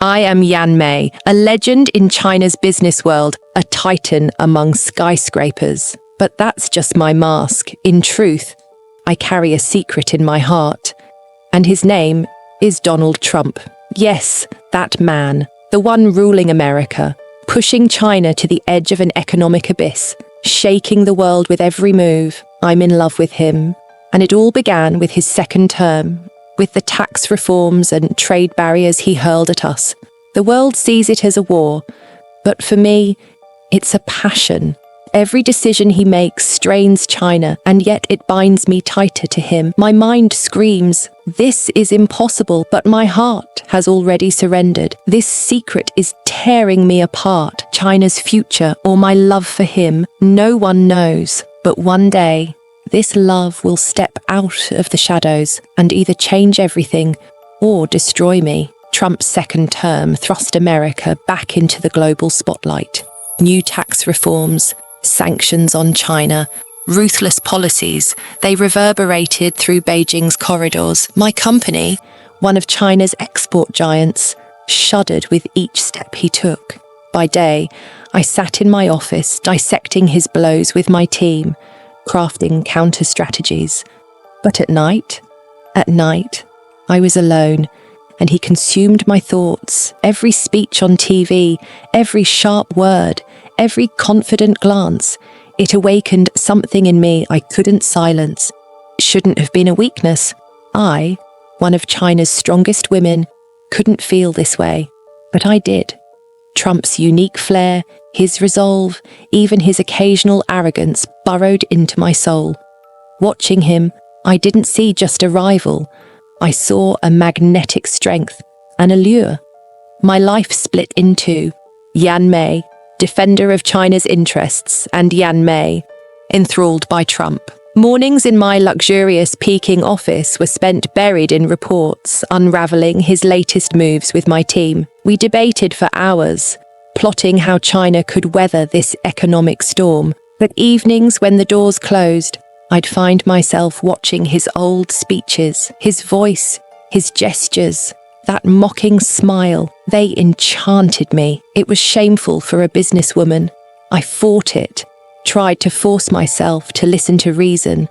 I am Yan Mei, a legend in China's business world, a titan among skyscrapers. But that's just my mask. In truth, I carry a secret in my heart. And his name is Donald Trump. Yes, that man, the one ruling America, pushing China to the edge of an economic abyss, shaking the world with every move. I'm in love with him. And it all began with his second term, with the tax reforms and trade barriers he hurled at us. The world sees it as a war, but for me, it's a passion. Every decision he makes strains China, and yet it binds me tighter to him. My mind screams, this is impossible, but my heart has already surrendered. This secret is tearing me apart. China's future or my love for him, no one knows. But one day, this love will step out of the shadows and either change everything or destroy me. Trump's second term thrust America back into the global spotlight. New tax reforms, sanctions on China, ruthless policies, they reverberated through Beijing's corridors. My company, one of China's export giants, shuddered with each step he took. By day, I sat in my office, dissecting his blows with my team, crafting counter-strategies. But at night, I was alone, and he consumed my thoughts. Every speech on TV, every sharp word, every confident glance, it awakened something in me I couldn't silence. It shouldn't have been a weakness. I, one of China's strongest women, couldn't feel this way, but I did. Trump's unique flair, his resolve, even his occasional arrogance burrowed into my soul. Watching him, I didn't see just a rival. I saw a magnetic strength, an allure. My life split in two. Yan Mei, defender of China's interests, and Yan Mei, enthralled by Trump. Mornings in my luxurious Peking office were spent buried in reports, unraveling his latest moves with my team. We debated for hours, plotting how China could weather this economic storm. But evenings when the doors closed, I'd find myself watching his old speeches, his voice, his gestures, that mocking smile. They enchanted me. It was shameful for a businesswoman. I fought it, tried to force myself to listen to reason.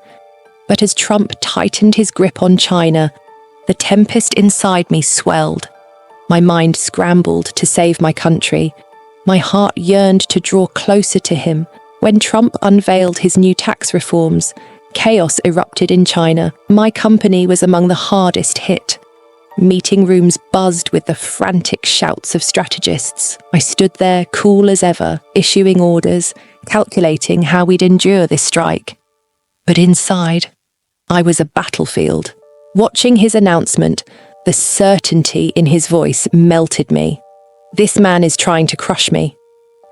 But as Trump tightened his grip on China, the tempest inside me swelled. My mind scrambled to save my country. My heart yearned to draw closer to him. When Trump unveiled his new tax reforms, chaos erupted in China. My company was among the hardest hit. Meeting rooms buzzed with the frantic shouts of strategists. I stood there, cool as ever, issuing orders, calculating how we'd endure this strike. But inside, I was a battlefield. Watching his announcement, the certainty in his voice melted me. This man is trying to crush me,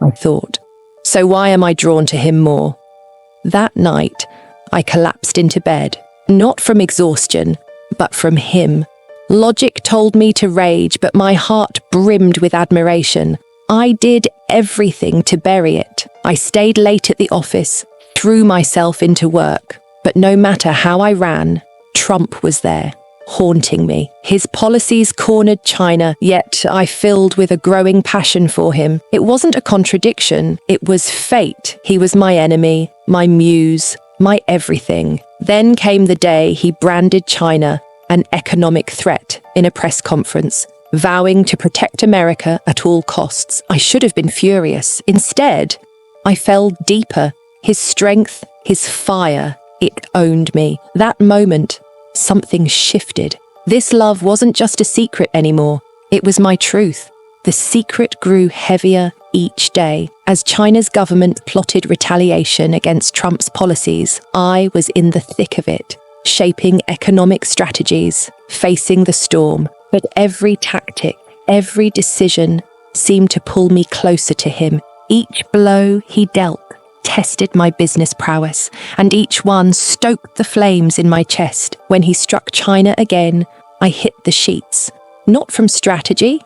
I thought. So why am I drawn to him more? That night, I collapsed into bed, not from exhaustion, but from him. Logic told me to rage, but my heart brimmed with admiration. I did everything to bury it. I stayed late at the office, threw myself into work. But no matter how I ran, Trump was there, haunting me. His policies cornered China, yet I filled with a growing passion for him. It wasn't a contradiction, it was fate. He was my enemy, my muse, my everything. Then came the day he branded China an economic threat in a press conference, vowing to protect America at all costs. I should have been furious. Instead, I fell deeper. His strength, his fire, it owned me. That moment, something shifted. This love wasn't just a secret anymore. It was my truth. The secret grew heavier each day. As China's government plotted retaliation against Trump's policies, I was in the thick of it, shaping economic strategies, facing the storm. But every tactic, every decision seemed to pull me closer to him. Each blow he dealt tested my business prowess, and each one stoked the flames in my chest. When he struck China again, I hit the sheets. Not from strategy,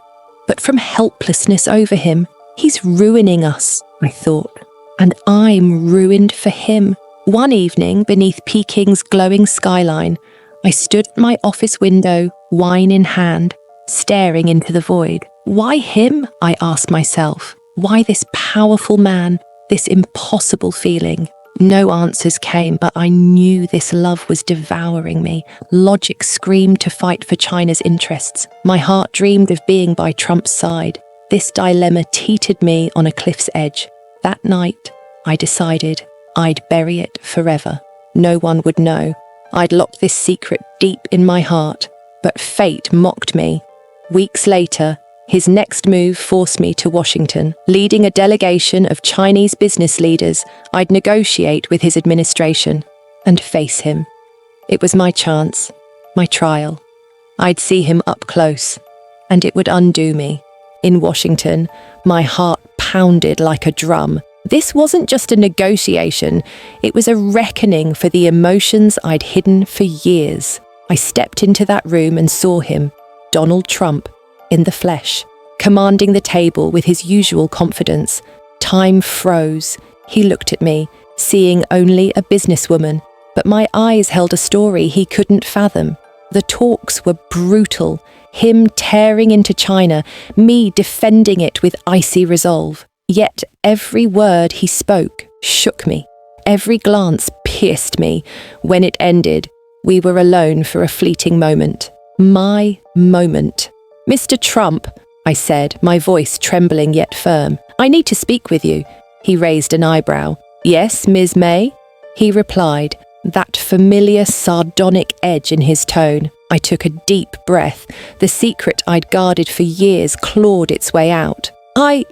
but from helplessness over him. He's ruining us, I thought, and I'm ruined for him. One evening, beneath Peking's glowing skyline, I stood at my office window, wine in hand, staring into the void. Why him? I asked myself. Why this powerful man, this impossible feeling? No answers came, but I knew this love was devouring me. Logic screamed to fight for China's interests. My heart dreamed of being by Trump's side. This dilemma teetered me on a cliff's edge. That night, I decided I'd bury it forever. No one would know. I'd locked this secret deep in my heart. But fate mocked me. Weeks later, his next move forced me to Washington. Leading a delegation of Chinese business leaders, I'd negotiate with his administration and face him. It was my chance, my trial. I'd see him up close, and it would undo me. In Washington, my heart pounded like a drum. This wasn't just a negotiation, it was a reckoning for the emotions I'd hidden for years. I stepped into that room and saw him, Donald Trump, in the flesh, commanding the table with his usual confidence. Time froze. He looked at me, seeing only a businesswoman, but my eyes held a story he couldn't fathom. The talks were brutal, him tearing into China, me defending it with icy resolve. Yet every word he spoke shook me. Every glance pierced me. When it ended, we were alone for a fleeting moment. My moment. "Mr. Trump," I said, my voice trembling yet firm, "I need to speak with you." He raised an eyebrow. "Yes, Ms. May?" He replied, that familiar sardonic edge in his tone. I took a deep breath. The secret I'd guarded for years clawed its way out. "I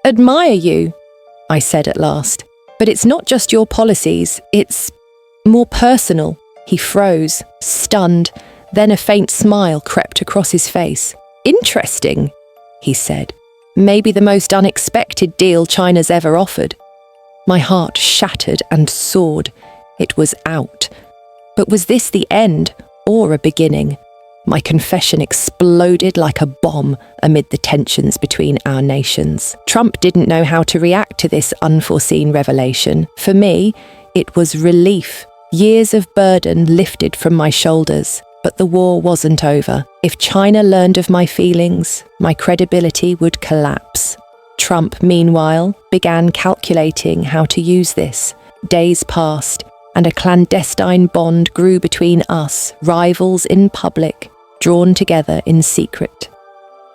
admire you," I said at last. "But it's not just your policies, it's more personal." He froze, stunned, then a faint smile crept across his face. "Interesting," he said. "Maybe the most unexpected deal China's ever offered." My heart shattered and soared. It was out. But was this the end or a beginning? My confession exploded like a bomb amid the tensions between our nations. Trump didn't know how to react to this unforeseen revelation. For me, it was relief. Years of burden lifted from my shoulders. But the war wasn't over. If China learned of my feelings, my credibility would collapse. Trump, meanwhile, began calculating how to use this. Days passed, and a clandestine bond grew between us, rivals in public, drawn together in secret.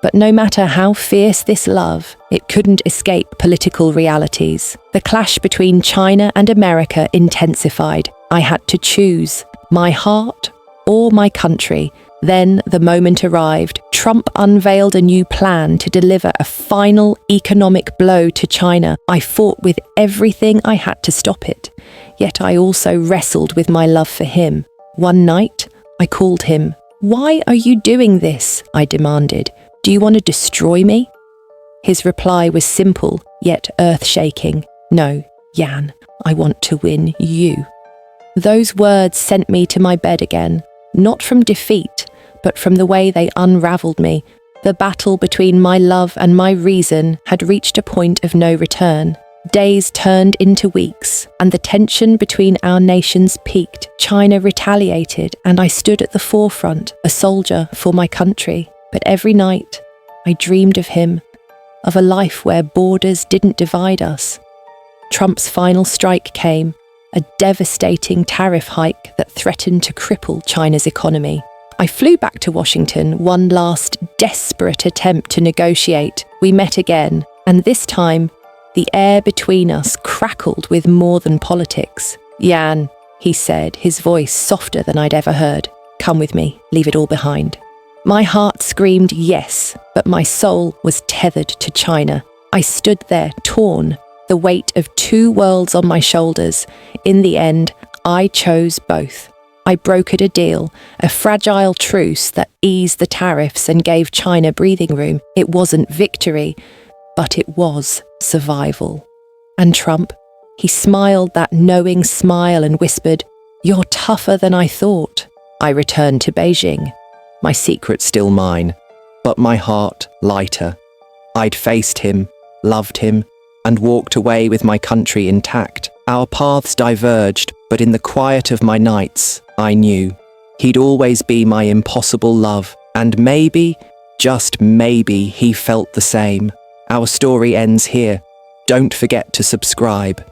But no matter how fierce this love, it couldn't escape political realities. The clash between China and America intensified. I had to choose my heart or my country. Then the moment arrived. Trump unveiled a new plan to deliver a final economic blow to China. I fought with everything I had to stop it. Yet I also wrestled with my love for him. One night, I called him. "Why are you doing this?" I demanded. "Do you want to destroy me?" His reply was simple, yet earth-shaking. "No, Yan, I want to win you." Those words sent me to my bed again. Not from defeat, but from the way they unraveled me. The battle between my love and my reason had reached a point of no return. Days turned into weeks, and the tension between our nations peaked. China retaliated, and I stood at the forefront, a soldier for my country. But every night, I dreamed of him, of a life where borders didn't divide us. Trump's final strike came, a devastating tariff hike that threatened to cripple China's economy. I flew back to Washington, one last desperate attempt to negotiate. We met again, and this time, the air between us crackled with more than politics. "Yan," he said, his voice softer than I'd ever heard. "Come with me, leave it all behind." My heart screamed yes, but my soul was tethered to China. I stood there, torn, the weight of two worlds on my shoulders. In the end, I chose both. I brokered a deal, a fragile truce that eased the tariffs and gave China breathing room. It wasn't victory, but it was survival. And Trump, he smiled that knowing smile and whispered, "You're tougher than I thought." I returned to Beijing, my secret still mine, but my heart lighter. I'd faced him, loved him, and walked away with my country intact. Our paths diverged, but in the quiet of my nights, I knew he'd always be my impossible love, and maybe, just maybe he felt the same. Our story ends here. Don't forget to subscribe.